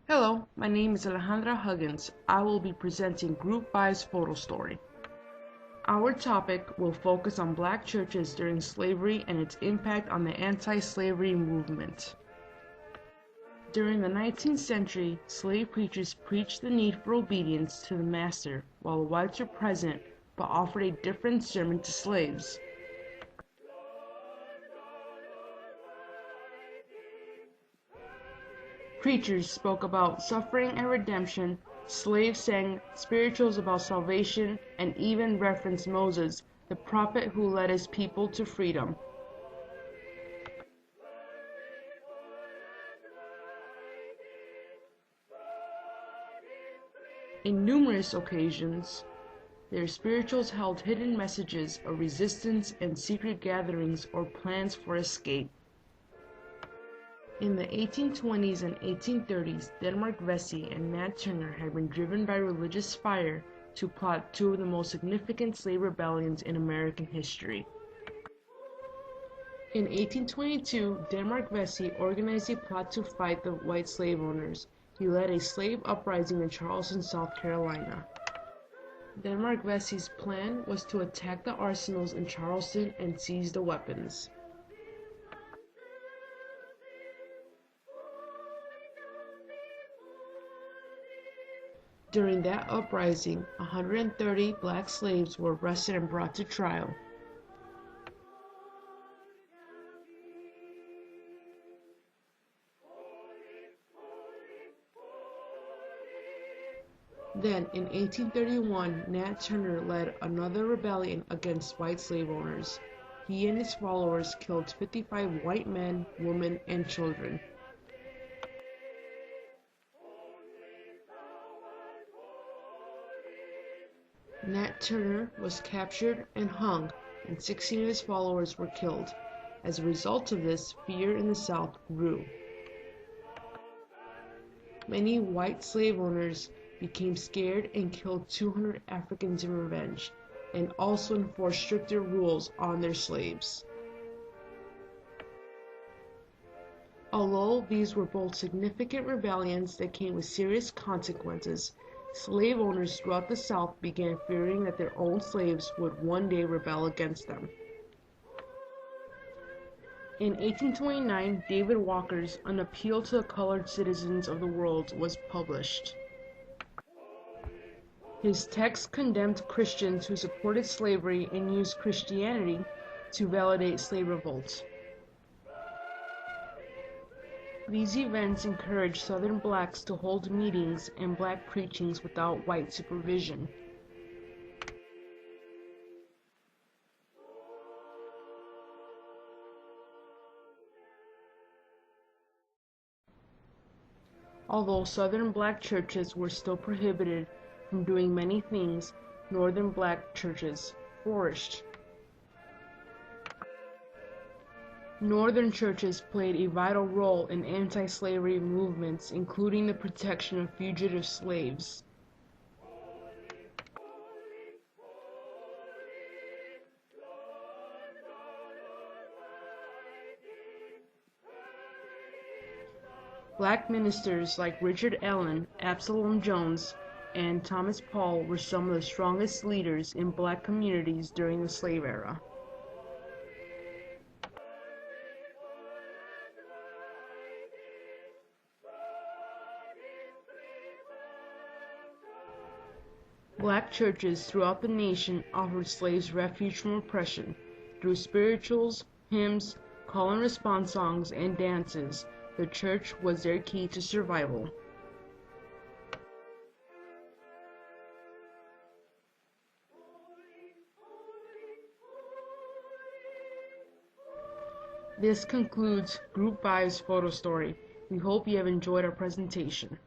Hello, my name is Alejandra Huggins. I will be presenting Group 5's photo story. Our topic will focus on black churches during slavery and its impact on the anti-slavery movement. During the 19th century, slave preachers preached the need for obedience to the master while whites were present but offered a different sermon to slaves. Preachers spoke about suffering and redemption, slaves sang spirituals about salvation, and even referenced Moses, the prophet who led his people to freedom. In numerous occasions, their spirituals held hidden messages of resistance and secret gatherings or plans for escape. In the 1820s and 1830s, Denmark Vesey and Nat Turner had been driven by religious fire to plot two of the most significant slave rebellions in American history. In 1822, Denmark Vesey organized a plot to fight the white slave owners. He led a slave uprising in Charleston, South Carolina. Denmark Vesey's plan was to attack the arsenals in Charleston and seize the weapons. During that uprising, 130 black slaves were arrested and brought to trial. Then, in 1831, Nat Turner led another rebellion against white slave owners. He and his followers killed 55 white men, women, and children. Nat Turner was captured and hung, and 16 of his followers were killed. As a result of this, fear in the South grew. Many white slave owners became scared and killed 200 Africans in revenge, and also enforced stricter rules on their slaves. Although these were both significant rebellions that came with serious consequences, slave owners throughout the South began fearing that their own slaves would one day rebel against them. In 1829, David Walker's An Appeal to the Colored Citizens of the World was published. His text condemned Christians who supported slavery and used Christianity to validate slave revolts. These events encouraged Southern blacks to hold meetings and black preachings without white supervision. Although Southern black churches were still prohibited from doing many things, Northern black churches flourished. Northern churches played a vital role in anti-slavery movements, including the protection of fugitive slaves. Black ministers like Richard Allen, Absalom Jones, and Thomas Paul were some of the strongest leaders in black communities during the slave era. Black churches throughout the nation offered slaves refuge from oppression. Through spirituals, hymns, call and response songs, and dances, the church was their key to survival. This concludes Group 5's photo story. We hope you have enjoyed our presentation.